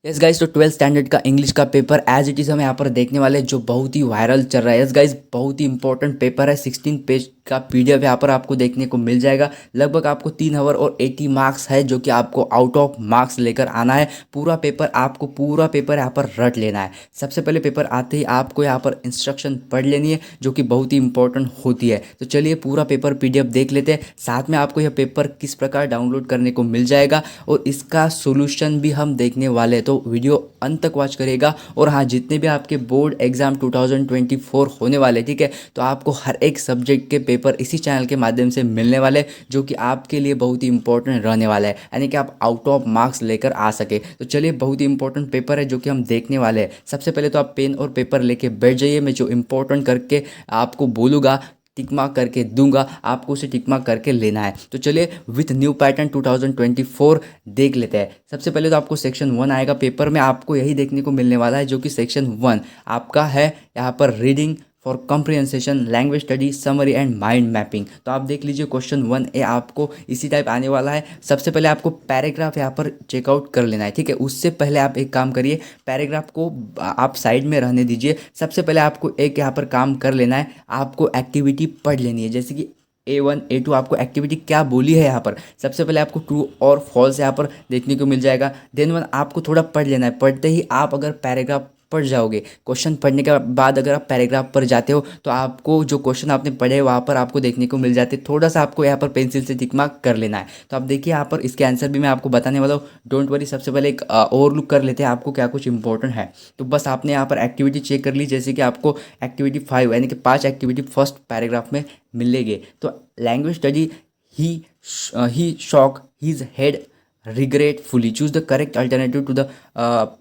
Yes guys, तो 12th standard का English का पेपर एज इट इज़ हम यहाँ पर देखने वाले हैं, जो बहुत ही वायरल चल रहा है। यस गाइस, बहुत ही इंपॉर्टेंट पेपर है। 16 पेज का पीडीएफ यहाँ पर आपको देखने को मिल जाएगा। लगभग आपको 3 आवर और 80 मार्क्स है, जो कि आपको आउट ऑफ मार्क्स लेकर आना है। पूरा पेपर यहाँ पर रट लेना है। सबसे पहले पेपर आते ही आपको यहाँ पर इंस्ट्रक्शन पढ़ लेनी है, जो कि बहुत ही इंपॉर्टेंट होती है। तो चलिए पूरा पेपर पीडीएफ देख लेते हैं। साथ में आपको यह पेपर किस प्रकार डाउनलोड करने को मिल जाएगा और इसका सोल्यूशन भी हम देखने वाले हैं। तो वीडियो अंत तक वॉच करेगा। और हाँ, जितने भी आपके बोर्ड एग्जाम 2024 होने वाले, ठीक है, तो आपको हर एक सब्जेक्ट के पेपर इसी चैनल के माध्यम से मिलने वाले, जो कि आपके लिए बहुत ही इंपॉर्टेंट रहने वाला है, यानी कि आप आउट ऑफ मार्क्स लेकर आ सके। तो चलिए, बहुत ही इंपॉर्टेंट पेपर है जो कि हम देखने वाले हैं। सबसे पहले तो आप पेन और पेपर लेके बैठ जाइए। मैं जो इंपॉर्टेंट करके आपको बोलूँगा, टिक मार्क करके दूंगा, आपको उसे टिक मार्क करके लेना है। तो चलिए विथ न्यू पैटर्न 2024 देख लेते हैं। सबसे पहले तो आपको सेक्शन 1 आएगा। पेपर में आपको यही देखने को मिलने वाला है, जो कि सेक्शन 1 आपका है यहाँ पर reading for comprehension, language study, summary and mind mapping. तो आप देख लीजिए, क्वेश्चन 1A आपको इसी टाइप आने वाला है। सबसे पहले आपको पैराग्राफ यहाँ पर चेकआउट कर लेना है, ठीक है। उससे पहले आप एक काम करिए, पैराग्राफ को आप साइड में रहने दीजिए। सबसे पहले आपको एक यहाँ पर काम कर लेना है, आपको एक्टिविटी पढ़ लेनी है। जैसे कि A1 A2 आपको एक्टिविटी क्या बोली है यहाँ पर। सबसे पहले आपको ट्रू और फॉल्स यहाँ पर देखने को मिल जाएगा। देन वन आपको थोड़ा पढ़ लेना है। पढ़ते ही आप अगर पैराग्राफ पढ़ जाओगे, क्वेश्चन पढ़ने के बाद अगर आप पैराग्राफ पर जाते हो, तो आपको जो क्वेश्चन आपने पढ़े वहाँ पर आपको देखने को मिल जाते। थोड़ा सा आपको यहाँ पर पेंसिल से टिक मार्क कर लेना है। तो आप देखिए, यहाँ पर इसके आंसर भी मैं आपको बताने वाला हूँ। डोंट वरी, सबसे पहले एक ओवरलुक कर लेते हैं आपको क्या कुछ इंपॉर्टेंट है। तो बस आपने यहाँ पर एक्टिविटी चेक कर ली। जैसे कि आपको एक्टिविटी 5 यानी कि 5 एक्टिविटी फर्स्ट पैराग्राफ में मिलेंगे। तो language study, he shock his head regretfully, choose the correct alternative to the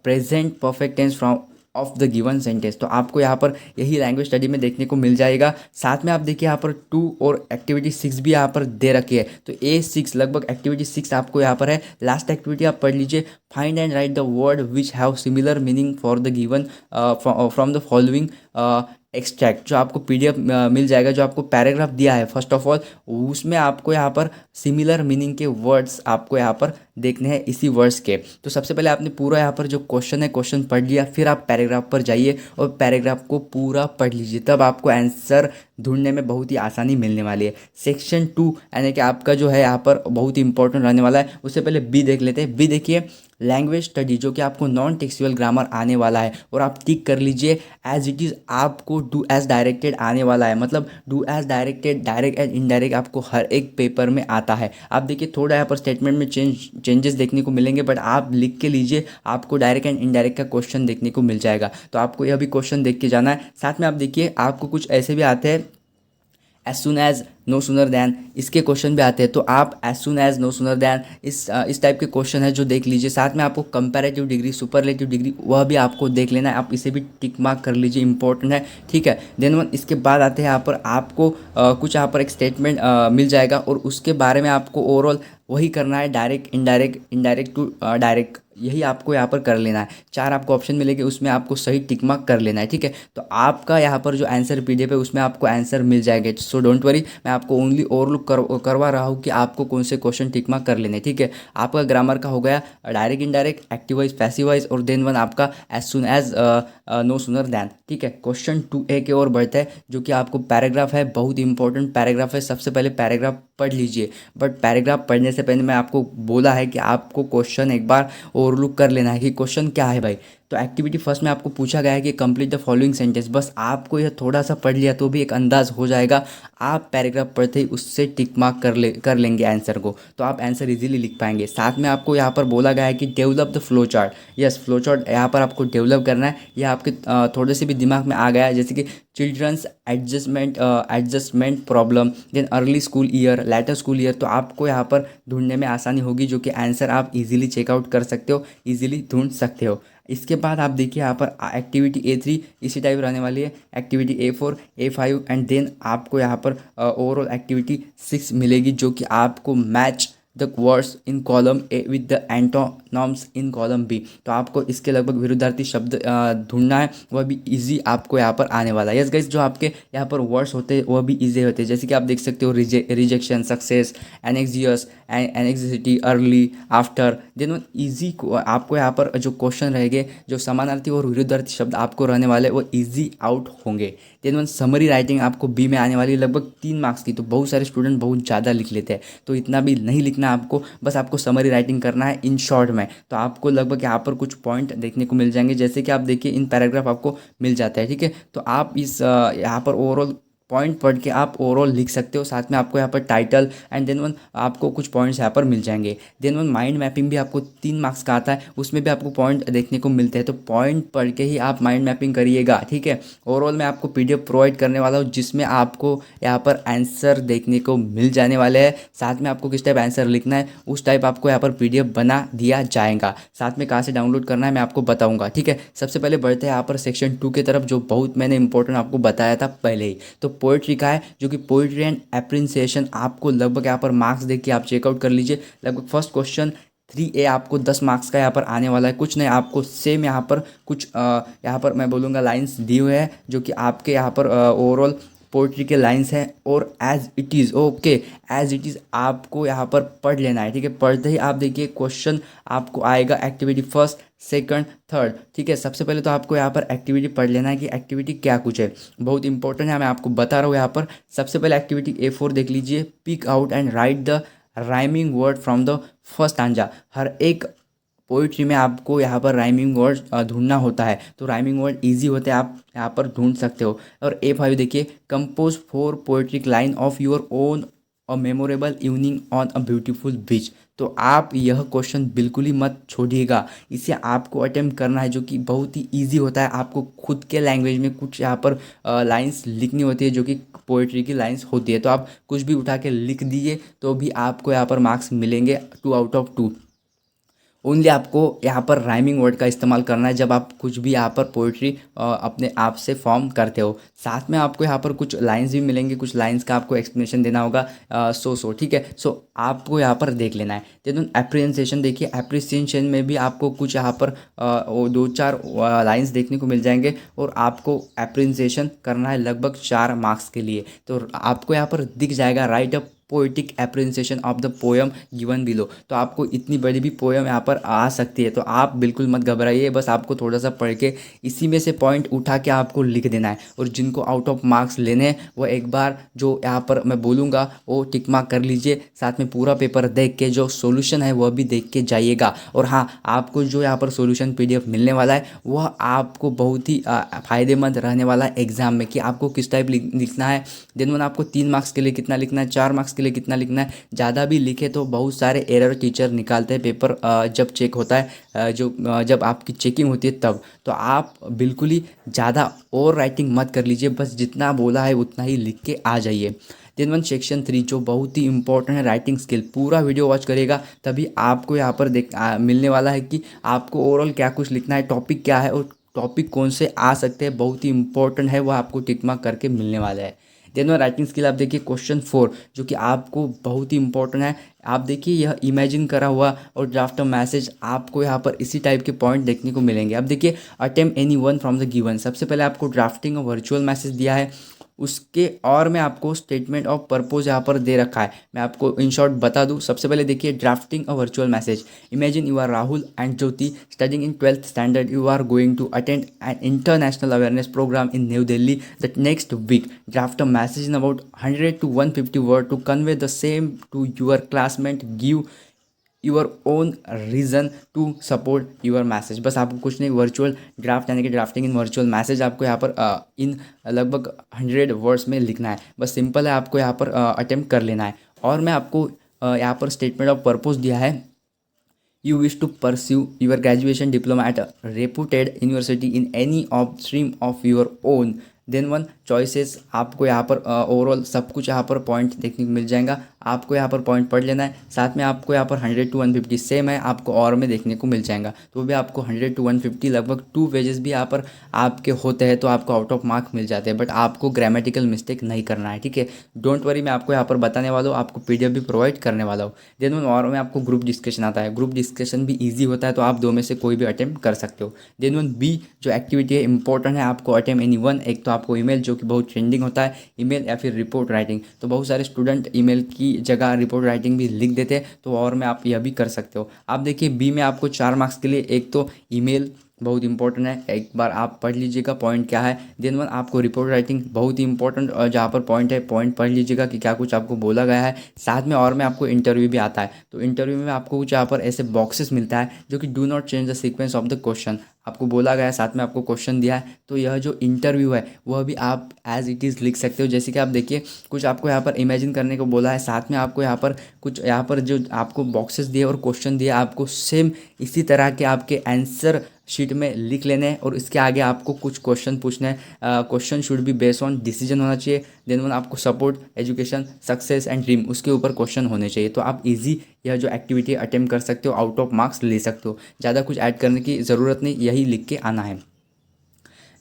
present perfect tense from of the given sentence. तो आपको यहाँ पर यही लैंग्वेज स्टडी में देखने को मिल जाएगा। साथ में आप देखिए, यहाँ पर 2 और एक्टिविटी 6 भी यहाँ पर दे रखी है। तो A6 लगभग एक्टिविटी 6 आपको यहाँ पर है। लास्ट एक्टिविटी आप पढ़ लीजिए, find and write the word which have similar meaning for the given from the following extract. जो आपको पीडीएफ मिल जाएगा, जो आपको पैराग्राफ दिया है फर्स्ट ऑफ ऑल, उसमें आपको यहाँ पर सिमिलर मीनिंग के वर्ड्स आपको यहाँ पर देखने हैं इसी वर्ड्स के। तो सबसे पहले आपने पूरा यहाँ पर जो क्वेश्चन है, क्वेश्चन पढ़ लिया, फिर आप पैराग्राफ पर जाइए और पैराग्राफ को पूरा पढ़ लीजिए। तब आपको आंसर ढूंढने में बहुत ही आसानी मिलने वाली है। सेक्शन 2 यानी कि आपका जो है यहाँ पर बहुत ही इंपॉर्टेंट रहने वाला है। उससे पहले बी देख लेते हैं। बी देखिए, लैंग्वेज स्टडी, जो कि आपको नॉन टेक्सुअल ग्रामर आने वाला है, और आप टिक कर लीजिए एज इट इज़। आपको डू एज डायरेक्टेड आने वाला है, मतलब do as directed, direct and indirect आपको हर एक पेपर में आता है। आप देखिए, थोड़ा यहाँ पर स्टेटमेंट में चेंजेस देखने को मिलेंगे, बट आप लिख के लीजिए, आपको डायरेक्ट एंड इनडायरेक्ट का क्वेश्चन देखने को मिल जाएगा। तो आपको यह भी क्वेश्चन देख के जाना है। साथ में आप देखिए, आपको कुछ ऐसे भी आते हैं, as soon as, no sooner than, इसके क्वेश्चन भी आते हैं। तो आप as soon as, no sooner than, इस टाइप के क्वेश्चन है जो देख लीजिए। साथ में आपको कंपैरेटिव डिग्री, सुपरलेटिव डिग्री, वह भी आपको देख लेना है। आप इसे भी टिक मार्क कर लीजिए, इंपॉर्टेंट है, ठीक है। देन वन इसके बाद आते हैं यहाँ पर आपको कुछ यहाँ पर एक स्टेटमेंट मिल जाएगा, और उसके बारे में आपको ओवरऑल वही करना है, direct indirect, indirect to direct, यही आपको यहाँ पर कर लेना है। 4 आपको ऑप्शन मिलेंगे, उसमें आपको सही टिक मार्क कर लेना है, ठीक है। तो आपका यहाँ पर जो आंसर पीडीएफ है, उसमें आपको आंसर मिल जाएगा। सो डोंट वरी, मैं आपको ओनली ओवरलुक करवा रहा हूँ कि आपको कौन से क्वेश्चन टिक मार्क कर लेने, ठीक है। आपका ग्रामर का हो गया direct indirect, active wise, passive wise, और देन वन आपका as soon as, no sooner than, ठीक है। क्वेश्चन 2A की ओर बढ़ता है, जो कि आपको पैराग्राफ है, बहुत इंपॉर्टेंट पैराग्राफ है। सबसे पहले पैराग्राफ पढ़ लीजिए, बट पैराग्राफ पढ़ने से पहले मैं आपको बोला है कि आपको क्वेश्चन एक बार ओवरलुक कर लेना है कि क्वेश्चन क्या है भाई। तो एक्टिविटी फर्स्ट में आपको पूछा गया है कि कंप्लीट द फॉलोइंग सेंटेंस। बस आपको यह थोड़ा सा पढ़ लिया तो भी एक अंदाज हो जाएगा। आप पैराग्राफ पढ़ते ही उससे टिक मार्क कर लेंगे आंसर को, तो आप आंसर इजीली लिख पाएंगे। साथ में आपको यहाँ पर बोला गया है कि develop the flow chart. Yes, flow chart यहाँ पर आपको डेवलप करना है। यह आपके थोड़े से भी दिमाग में आ गया है, जैसे कि children's adjustment problem, then early school year, later school year. तो आपको यहाँ पर ढूंढने में आसानी होगी, जो कि आंसर आप इजीली चेकआउट कर सकते हो, इजीली ढूंढ सकते हो। इसके बाद आप देखिए, यहाँ पर एक्टिविटी A3 इसी टाइप रहने वाली है, activity A4, A5, and then आपको यहाँ पर ओवरऑल एक्टिविटी 6 मिलेगी, जो कि आपको match the words in column A with the antonyms in column B. तो आपको इसके लगभग विरुद्धार्थी शब्द ढूंढना है, वह भी इजी आपको यहाँ पर आने वाला है। यस गाइस, जो आपके यहाँ पर वर्ड्स होते हैं वह भी इजी होते हैं, जैसे कि आप देख सकते हो rejection, success, anxious, anxiety, early, after. Then easy आपको यहाँ पर जो क्वेश्चन रहेंगे, जो समानार्थी और विरुद्धार्थी शब्द आपको रहने वाले वो इजी आउट होंगे। देन समरी राइटिंग आपको बी में आने वाली है, लगभग 3 मार्क्स की। तो बहुत सारे स्टूडेंट बहुत ज़्यादा लिख लेते हैं, तो इतना भी नहीं लिखना आपको, बस आपको समरी राइटिंग करना है इन शॉर्ट में। तो आपको लगभग यहाँ पर कुछ पॉइंट देखने को मिल जाएंगे, जैसे कि आप देखिए इन पैराग्राफ आपको मिल जाता है, ठीक है। तो आप इस यहाँ पर ओवरऑल पॉइंट पढ़ के आप ओवरऑल लिख सकते हो, साथ में आपको यहाँ पर टाइटल एंड देन वन आपको कुछ पॉइंट्स यहाँ पर मिल जाएंगे। देन वन माइंड मैपिंग भी आपको 3 मार्क्स का आता है, उसमें भी आपको पॉइंट देखने को मिलते हैं। तो पॉइंट पढ़ के ही आप माइंड मैपिंग करिएगा, ठीक है। ओवरऑल मैं आपको पीडीएफ प्रोवाइड करने वाला हूँ, जिसमें आपको यहाँ पर आंसर देखने को मिल जाने वाले हैं। साथ में आपको किस टाइप आंसर लिखना है उस टाइप आपको यहाँ पर पीडीएफ बना दिया जाएगा। साथ में कहाँ से डाउनलोड करना है मैं आपको बताऊँगा, ठीक है। सबसे पहले बढ़ते हैं यहाँ पर सेक्शन 2 की तरफ, जो बहुत मैंने इंपॉर्टेंट आपको बताया था पहले ही। तो पोएट्री का है, जो कि पोएट्री एंड एप्रिसिएशन आपको लगभग यहाँ पर मार्क्स देख के आप चेकआउट कर लीजिए। लगभग फर्स्ट क्वेश्चन 3A आपको 10 मार्क्स का यहाँ पर आने वाला है। कुछ नहीं, आपको सेम यहाँ पर कुछ यहाँ पर मैं बोलूँगा लाइंस दी हुए हैं, जो कि आपके यहाँ पर ओवरऑल पोइट्री के लाइंस हैं, और as it is okay, as it is आपको यहाँ पर पढ़ लेना है, ठीक है। पढ़ते ही आप देखिए क्वेश्चन आपको आएगा एक्टिविटी फर्स्ट, सेकंड, थर्ड, ठीक है। सबसे पहले तो आपको यहाँ पर एक्टिविटी पढ़ लेना है कि एक्टिविटी क्या कुछ है, बहुत इंपॉर्टेंट है, मैं आपको बता रहा हूँ यहाँ पर। सबसे पहले एक्टिविटी A4 देख लीजिए, pick out and write the rhyming word from the first stanza. हर एक पोइट्री में आपको यहाँ पर राइमिंग वर्ड ढूंढना होता है, तो राइमिंग वर्ड इजी होते हैं, आप यहाँ पर ढूंढ सकते हो। और A5 देखिए, compose 4 poetic line of your own a memorable evening on a beautiful beach. तो आप यह क्वेश्चन बिल्कुल ही मत छोड़िएगा, इसे आपको अटेम्प्ट करना है, जो कि बहुत ही इजी होता है। आपको खुद के लैंग्वेज में कुछ यहाँ पर लाइंस लिखनी होती है, जो कि पोइट्री की लाइंस होती है। तो आप कुछ भी उठा के लिख दीजिए, तो भी आपको यहाँ पर मार्क्स मिलेंगे 2 आउट ऑफ 2। ओनली आपको यहाँ पर राइमिंग वर्ड का इस्तेमाल करना है जब आप कुछ भी यहाँ पर पोइट्री अपने आप से फॉर्म करते हो। साथ में आपको यहाँ पर कुछ लाइंस भी मिलेंगे, कुछ लाइंस का आपको एक्सप्लेनेशन देना होगा, ठीक है। सो आपको यहाँ पर देख लेना है। देन एप्रिसिएशन देखिए, एप्रिसिएशन में भी आपको कुछ यहाँ पर 2-4 लाइंस देखने को मिल जाएंगे, और आपको एप्रिसिएशन करना है लगभग 4 मार्क्स के लिए। तो आपको यहाँ पर दिख जाएगा right up poetic appreciation of the poem given below. तो आपको इतनी बड़ी भी पोएम यहाँ पर आ सकती है, तो आप बिल्कुल मत घबराइए, बस आपको थोड़ा सा पढ़ के इसी में से पॉइंट उठा के आपको लिख देना है। और जिनको आउट ऑफ मार्क्स लेने हैं वो एक बार जो यहाँ पर मैं बोलूँगा वो टिक मार्क कर लीजिए, साथ में पूरा पेपर देख के जो सोल्यूशन है वह भी देख के जाइएगा। और हाँ, आपको जो यहाँ पर सोल्यूशन PDF मिलने वाला है वह आपको बहुत ही फ़ायदेमंद रहने वाला है एग्जाम में, कि आपको किस टाइप लिखना है। देन वन आपको 3 मार्क्स के लिए कितना लिखना है, 4 मार्क्स के लिए कितना लिखना है। ज़्यादा भी लिखे तो बहुत सारे एरर टीचर निकालते हैं पेपर जब चेक होता है, जब आपकी चेकिंग होती है तब। तो आप बिल्कुल ही ज़्यादा ओवर राइटिंग मत कर लीजिए, बस जितना बोला है उतना ही लिख के आ जाइए। देन वन सेक्शन 3 जो बहुत ही इंपॉर्टेंट है, राइटिंग स्किल। पूरा वीडियो वॉच करिएगा, तभी आपको यहाँ पर मिलने वाला है कि आपको ओवरऑल क्या कुछ लिखना है, टॉपिक क्या है और टॉपिक कौन से आ सकते हैं, बहुत ही इंपॉर्टेंट है, वह आपको टिक मार्क करके मिलने वाला है। देन राइटिंग स्किल आप देखिए क्वेश्चन 4, जो कि आपको बहुत ही इंपॉर्टेंट है। आप देखिए यह इमेजिन करा हुआ और ड्राफ्ट अ मैसेज, आपको यहाँ पर इसी टाइप के पॉइंट देखने को मिलेंगे। अब देखिए attempt any one from the given, सबसे पहले आपको ड्राफ्टिंग और वर्चुअल मैसेज दिया है, उसके और मैं आपको स्टेटमेंट ऑफ पर्पस यहाँ पर दे रखा है। मैं आपको इन शॉर्ट बता दूँ, सबसे पहले देखिए drafting a virtual message. Imagine you are Rahul and Jyoti studying in 12th standard, you are going to attend an international awareness programme in new Delhi the next week. Draft a message in about 100 to 150 word to convey the same to your classmate, give your own reason to support your message. बस आपको कुछ नहीं, virtual draft यानी कि drafting इन virtual message आपको यहाँ पर इन लगभग 100 वर्ड्स में लिखना है। बस सिंपल है, आपको यहाँ पर अटेम्प्ट कर लेना है। और मैं आपको यहाँ पर स्टेटमेंट ऑफ पर्पस दिया है, you wish to pursue your graduation diploma at a reputed university in any of stream of your own। then one choices, आपको यहाँ पर ओवरऑल सब कुछ यहाँ पर पॉइंट देखने को मिल जाएगा। आपको यहाँ पर पॉइंट पढ़ लेना है। साथ में आपको यहाँ पर 100 to 150 सेम है, आपको और में देखने को मिल जाएगा। तो वो भी आपको 100 to 150 लगभग 2 पेजेस भी यहाँ पर आपके होते हैं तो आपको आउट ऑफ मार्क मिल जाते हैं। बट आपको ग्रामेटिकल मिस्टेक नहीं करना है, ठीक है। डोंट वरी, मैं आपको यहाँ पर बताने वाला हूँ, आपको पीडीएफ भी प्रोवाइड करने वाला हूँ। देन वन और में आपको ग्रुप डिस्कशन आता है। ग्रुप डिस्कशन भी ईजी होता है, तो आप दो में से कोई भी अटेम्प्ट कर सकते हो। देन वन बी जो एक्टिविटी है इंपॉर्टेंट है, आपको अटेम्प्ट एनी वन। एक तो आपको ईमेल जो कि बहुत ट्रेंडिंग होता है, ईमेल या फिर रिपोर्ट राइटिंग। तो बहुत सारे स्टूडेंट ईमेल की जगह रिपोर्ट राइटिंग भी लिख देते हैं, तो और में आप यह भी कर सकते हो। आप देखिए बी में आपको 4 मार्क्स के लिए एक तो ईमेल बहुत इंपॉर्टेंट है, एक बार आप पढ़ लीजिएगा पॉइंट क्या है। देन वन आपको रिपोर्ट राइटिंग बहुत ही इंपॉर्टेंट, और जहाँ पर पॉइंट है पॉइंट पढ़ लीजिएगा कि क्या कुछ आपको बोला गया है। साथ में और में आपको इंटरव्यू भी आता है, तो इंटरव्यू में आपको कुछ यहाँ पर ऐसे बॉक्सेस मिलता है जो कि do not change the sequence of the question. आपको बोला गया है, साथ में आपको क्वेश्चन दिया है, तो यह जो इंटरव्यू है वह भी आप एज इट इज़ लिख सकते हो। जैसे कि आप देखिए कुछ आपको यहाँ पर इमेजिन करने को बोला है, साथ में आपको यहाँ पर कुछ यहाँ पर जो आपको बॉक्सेस दिए और क्वेश्चन दिए, आपको सेम इसी तरह के आपके आंसर शीट में लिख लेने हैं। और इसके आगे आपको कुछ क्वेश्चन पूछने हैं। Question should be based on decision होना चाहिए। देन वन आपको support, education, success and dream, उसके ऊपर क्वेश्चन होने चाहिए। तो आप इजी यह जो एक्टिविटी अटेम्प्ट कर सकते हो, आउट ऑफ मार्क्स ले सकते हो। ज़्यादा कुछ ऐड करने की ज़रूरत नहीं, यही लिख के आना है।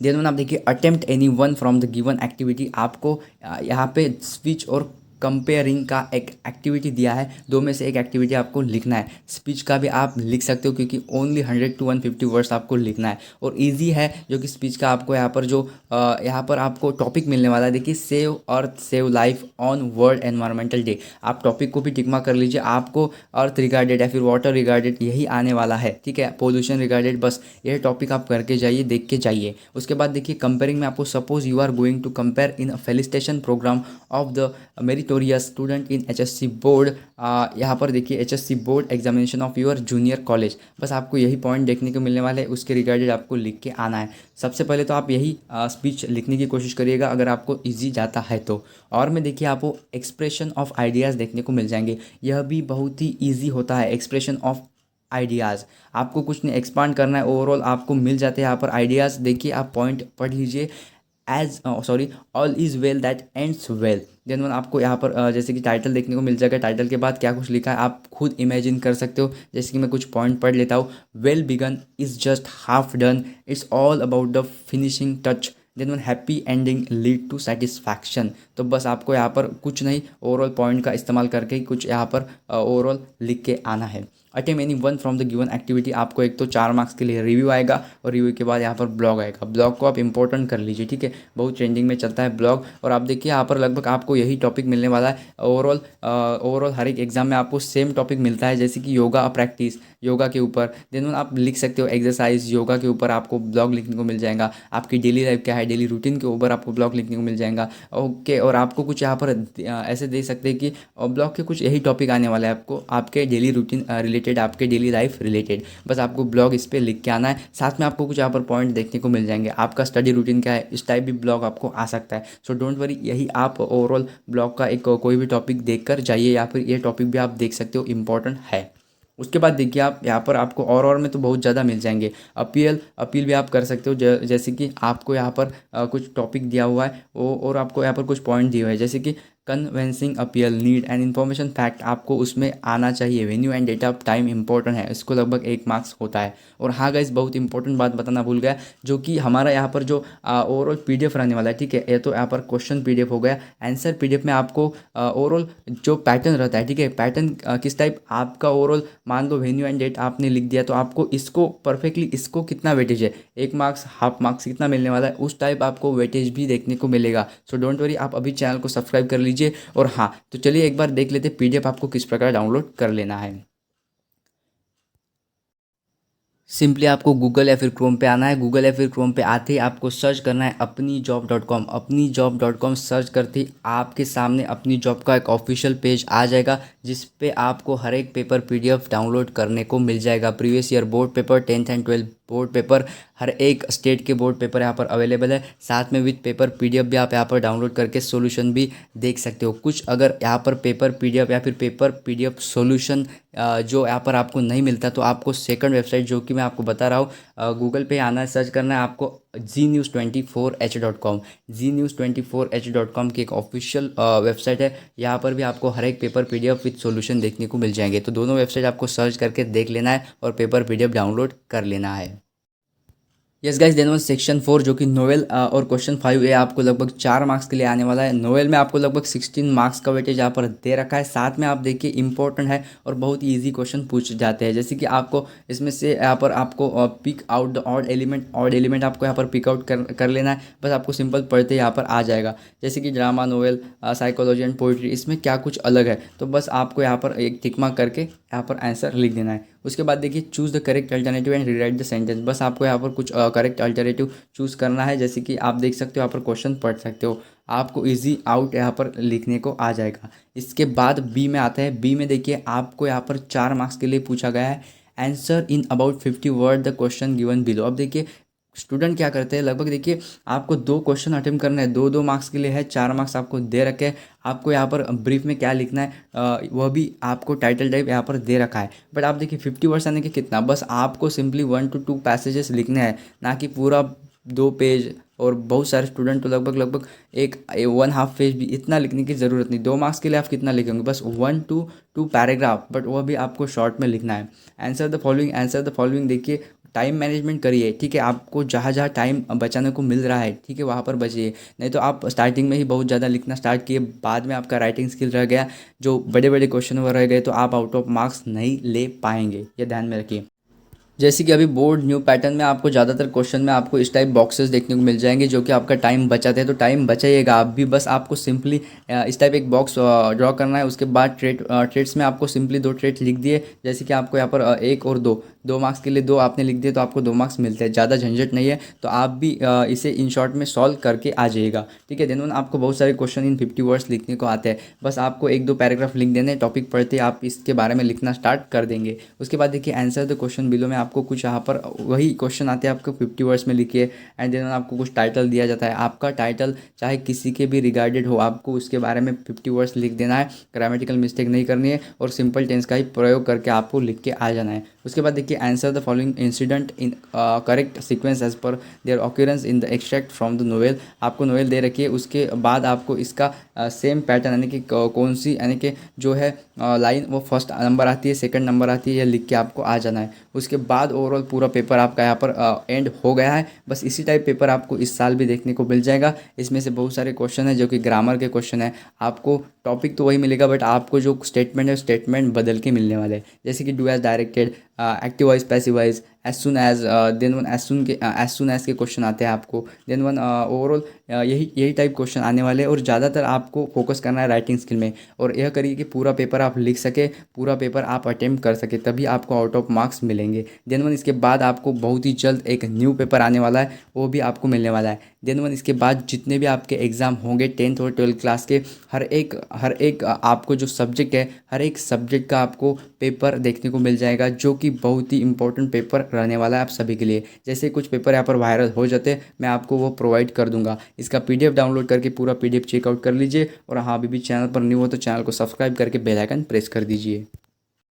देन वन आप देखिए attempt any one from the given activity. आपको यहाँ पे स्पीच और कंपेयरिंग का एक एक्टिविटी दिया है, दो में से एक एक्टिविटी आपको लिखना है। स्पीच का भी आप लिख सकते हो क्योंकि ओनली 100 to 150 वर्ड्स आपको लिखना है, और इजी है जो कि स्पीच का आपको यहाँ पर जो यहाँ पर आपको टॉपिक मिलने वाला है। देखिए save earth save life on world environmental day. आप टॉपिक को भी टिक मार्क कर लीजिए, आपको अर्थ रिगार्डेड या फिर वाटर रिगार्डेड यही आने वाला है, ठीक है। पोल्यूशन रिगार्डेड, बस यह टॉपिक आप करके जाइए, देख के जाइए। उसके बाद देखिए कंपेयरिंग में आपको suppose you are going to compere in a felicitation programme of the meritorious student in HSC board. यहाँ पर देखिए HSC board examination of your junior college. बस आपको यही पॉइंट देखने को मिलने वाले हैं, उसके रिगार्डेड आपको लिख के आना है। सबसे पहले तो आप यही स्पीच लिखने की कोशिश करिएगा अगर आपको इजी जाता है तो। और में देखिए आपको एक्सप्रेशन ऑफ आइडियाज़ देखने को मिल जाएंगे, यह भी बहुत ही ईजी होता है। एक्सप्रेशन ऑफ आइडियाज़, आपको कुछ नहीं एक्सपांड करना है, ओवरऑल आपको मिल जाते हैं यहाँ पर आइडियाज़। देखिए आप पॉइंट पढ़ लीजिए, all is well that ends well. Then one आपको यहाँ पर जैसे कि टाइटल देखने को मिल जाएगा। टाइटल के बाद क्या कुछ लिखा है आप खुद इमेजिन कर सकते हो। जैसे कि मैं कुछ पॉइंट पढ़ लेता हूँ। Well begun is just half done, it's all about the finishing touch. Then one happy ending lead to satisfaction. तो बस आपको यहाँ पर कुछ नहीं, ओवरऑल पॉइंट का इस्तेमाल करके ही कुछ यहाँ पर ओवरऑल लिख के आना है। Attempt any one from the given activity. आपको एक तो 4 मार्क्स के लिए रिव्यू आएगा, और रिव्यू के बाद यहाँ पर ब्लॉग आएगा। ब्लॉग को आप इंपॉर्टेंट कर लीजिए, ठीक है, बहुत ट्रेंडिंग में चलता है ब्लॉग। और आप देखिए यहाँ पर लगभग आपको यही टॉपिक मिलने वाला है। ओवरऑल हर एक एग्जाम में आपको सेम टॉपिक मिलता है, जैसे कि योगा प्रैक्टिस, योगा के ऊपर। देन आप लिख सकते हो एक्सरसाइज योगा के ऊपर, आपको ब्लॉग लिखने को मिल जाएगा। आपकी डेली लाइफ क्या है, डेली रूटीन के ऊपर आपको ब्लॉग लिखने को मिल जाएगा। ओके, और आपको कुछ यहाँ पर ऐसे दे सकते हैं कि ब्लॉग के कुछ यही टॉपिक आने वाला है आपको, आपके डेली रूटीन रिलेटेड, आपके डेली लाइफ रिलेटेड। बस आपको ब्लॉग इस पर लिख के आना है। साथ में आपको कुछ यहाँ पर पॉइंट देखने को मिल जाएंगे, आपका स्टडी रूटीन क्या है, इस टाइप भी ब्लॉग आपको आ सकता है। सो डोंट वरी, यही आप ओवरऑल ब्लॉग का एक कोई भी टॉपिक देखकर जाइए, या फिर ये टॉपिक भी आप देख सकते हो, इंपॉर्टेंट है। उसके बाद देखिए आप यहाँ पर आपको और में तो बहुत ज़्यादा मिल जाएंगे। अपील भी आप कर सकते हो, जैसे कि आपको यहाँ पर कुछ टॉपिक दिया हुआ है वो, और आपको यहाँ पर कुछ पॉइंट दिए हुए हैं, जैसे कि convincing appeal, need and information fact, आपको उसमें आना चाहिए। Venue and date of time important है, इसको लगभग 1 मार्क्स होता है। और हाँ गाइस, बहुत इंपॉर्टेंट बात बताना भूल गया, जो कि हमारा यहाँ पर जो ओवरऑल पीडीएफ रहने वाला है, ठीक है। ये तो यहाँ पर क्वेश्चन पीडीएफ हो गया। आंसर पीडीएफ में आपको ओवरऑल जो पैटर्न रहता है, ठीक है, पैटर्न किस टाइप आपका ओवरऑल, मान लो वेन्यू एंड डेट आपने लिख दिया, तो आपको इसको परफेक्टली, इसको कितना वेटेज है, 1 मार्क्स, हाफ मार्क्स कितना मिलने वाला है, उस टाइप आपको वेटेज भी देखने को मिलेगा। सो डोंट वरी, आप अभी चैनल को सब्सक्राइब कर लीजिए। और हाँ, तो चलिए एक बार देख लेते पीडीएफ आपको किस प्रकार डाउनलोड कर लेना है। सिंपली आपको गूगल या फिर क्रोम पे आना है। गूगल या फिर क्रोम पे आते ही आपको सर्च करना है अपनी जॉब.com। अपनी जॉब.com सर्च करते ही आपके सामने अपनी जॉब का एक ऑफिशियल पेज आ जाएगा, जिस पे आपको हर एक पेपर पीडीएफ डाउनलोड करने को मिल जाएगा। Previous year board paper, 10th and 12th board paper, हर एक स्टेट के बोर्ड पेपर यहाँ पर अवेलेबल है। साथ में विद पेपर पीडीएफ भी आप यहाँ पर डाउनलोड करके सॉल्यूशन भी देख सकते हो। कुछ अगर यहाँ पर पेपर पीडीएफ या फिर पेपर पीडीएफ सॉल्यूशन जो यहाँ पर आपको नहीं मिलता, तो आपको सेकंड वेबसाइट जो कि मैं आपको बता रहा हूँ, गूगल पे आना है, सर्च करना है आपको gnews24h.com। gnews24h.com की एक ऑफिशियल वेबसाइट है। यहाँ पर भी आपको हर एक पेपर पीडीएफ विद सॉल्यूशन देखने को मिल जाएंगे। तो दोनों वेबसाइट आपको सर्च करके देख लेना है और पेपर पीडीएफ डाउनलोड कर लेना है। Yes guys, then one section 4 जो कि नोवेल और क्वेश्चन 5 ये आपको लगभग 4 मार्क्स के लिए आने वाला है। नोवेल में आपको लगभग 16 मार्क्स का वेटेज यहाँ पर दे रखा है। साथ में आप देखिए इंपॉर्टेंट है और बहुत ही ईजी क्वेश्चन पूछ जाते हैं, जैसे कि आपको इसमें से यहाँ पर आपको pick out the odd element आपको यहाँ पर पिक आउट कर लेना है। बस आपको सिंपल पढ़ते यहाँ पर आ जाएगा, जैसे कि drama, novel, psychology and poetry, इसमें क्या कुछ अलग है। तो बस आपको यहाँ पर एक टिक मार्क करके यहाँ पर आंसर लिख देना है। उसके बाद देखिए choose the correct alternative and rewrite the sentence. बस आपको यहाँ पर कुछ करेक्ट अल्टरनेटिव चूज़ करना है, जैसे कि आप देख सकते हो यहाँ पर क्वेश्चन पढ़ सकते हो, आपको इजी आउट यहाँ पर लिखने को आ जाएगा। इसके बाद बी में आता है। बी में देखिए आपको यहाँ पर 4 मार्क्स के लिए पूछा गया है, answer in about 50 word the question given below. अब देखिए स्टूडेंट क्या करते हैं, लगभग देखिए आपको 2 क्वेश्चन अटेम्प्ट करना है, 2-2 मार्क्स के लिए है, 4 मार्क्स आपको दे रखे हैं। आपको यहाँ पर ब्रीफ में क्या लिखना है वह भी आपको टाइटल टाइप यहाँ पर दे रखा है। बट आप देखिए 50 वर्ड्स यानी कि कितना, बस आपको सिंपली 1 to 2 पैसेजेस लिखने हैं, ना कि पूरा 2 पेज। और बहुत सारे स्टूडेंट तो लगभग एक 1/2 पेज भी, इतना लिखने की ज़रूरत नहीं। 2 मार्क्स के लिए आप कितना लिखेंगे, बस 1 to 2 पैराग्राफ, बट वह भी आपको शॉर्ट में लिखना है। आंसर द फॉलोइंग देखिए टाइम मैनेजमेंट करिए, ठीक है। आपको जहाँ जहाँ टाइम बचाने को मिल रहा है, ठीक है, वहाँ पर बचिए। नहीं तो आप स्टार्टिंग में ही बहुत ज़्यादा लिखना स्टार्ट किए, बाद में आपका राइटिंग स्किल रह गया, जो बड़े बड़े क्वेश्चन वो रह गए, तो आप आउट ऑफ मार्क्स नहीं ले पाएंगे, ये ध्यान में रखिए। जैसे कि अभी बोर्ड न्यू पैटर्न में आपको ज़्यादातर क्वेश्चन में आपको इस टाइप बॉक्सेस देखने को मिल जाएंगे, जो कि आपका टाइम बचाते हैं। तो टाइम बचाइएगा आप भी, बस आपको सिंपली इस टाइप एक बॉक्स ड्रॉ करना है। उसके बाद ट्रेड्स में आपको सिंपली 2 ट्रेड्स लिख दिए, जैसे कि आपको यहाँ पर 1 और 2 मार्क्स के लिए 2 आपने लिख दिए, तो आपको 2 मार्क्स मिलते हैं। ज़्यादा झंझट नहीं है, तो आप भी इसे इन शॉर्ट में सॉल्व करके आ जाइएगा, ठीक है। देन आपको बहुत सारे क्वेश्चन इन 50 वर्ड्स लिखने को आते हैं, बस आपको 1-2 पैराग्राफ लिख देने, टॉपिक पढ़ते आप इसके बारे में लिखना स्टार्ट कर देंगे। उसके बाद देखिए आंसर द क्वेश्चन बिलो में आपको कुछ यहाँ पर वही क्वेश्चन आते हैं, आपको 50 वर्ड्स में लिखिए। एंड देन आपको कुछ टाइटल दिया जाता है, आपका टाइटल चाहे किसी के भी रिगार्डेड हो, आपको उसके बारे में 50 वर्ड्स लिख देना है। ग्रामेटिकल मिस्टेक नहीं करनी है और सिंपल टेंस का ही प्रयोग करके आपको लिख के आ जाना है। उसके बाद देखिए answer the following incident in correct sequence as per their occurrence in the extract from the novel. आपको नोवेल दे रखी है, उसके बाद आपको इसका सेम पैटर्न यानी कि कौन सी यानी कि जो है लाइन वो फर्स्ट नंबर आती है, सेकंड नंबर आती है, यह लिख के आपको आ जाना है। उसके बाद ओवरऑल पूरा पेपर आपका यहाँ पर एंड हो गया है। बस इसी टाइप पेपर आपको इस साल भी देखने को मिल जाएगा। इसमें से बहुत सारे क्वेश्चन है जो कि ग्रामर के क्वेश्चन है, आपको टॉपिक तो वही मिलेगा, बट आपको जो स्टेटमेंट है स्टेटमेंट बदल के मिलने वाले हैं, जैसे कि do as directed, active wise, passive wise, as soon as, then one as soon as के क्वेश्चन आते हैं आपको। देन वन ओवरऑल यही टाइप क्वेश्चन आने वाले हैं। और ज़्यादातर आपको फोकस करना है राइटिंग स्किल में, और यह करिए कि पूरा पेपर आप लिख सके, पूरा पेपर आप अटेम्प्ट कर सके, तभी आपको आउट ऑफ मार्क्स मिलेंगे। देन वन इसके बाद आपको बहुत ही जल्द एक न्यू पेपर आने वाला है, वो भी आपको मिलने वाला है। देन वन इसके बाद जितने भी आपके एग्ज़ाम होंगे 10th और 12th क्लास के, हर एक आपको जो सब्जेक्ट है, हर एक सब्जेक्ट का आपको पेपर देखने को मिल जाएगा, जो कि बहुत ही इंपॉर्टेंट पेपर रहने वाला है आप सभी के लिए। जैसे कुछ पेपर यहाँ पर वायरल हो जाते हैं, मैं आपको वो प्रोवाइड कर दूंगा। इसका पीडीएफ डाउनलोड करके पूरा पीडीएफ चेकआउट कर लीजिए। और हाँ, अभी भी चैनल पर न्यू हो तो चैनल को सब्सक्राइब करके बेल आइकन प्रेस कर दीजिए।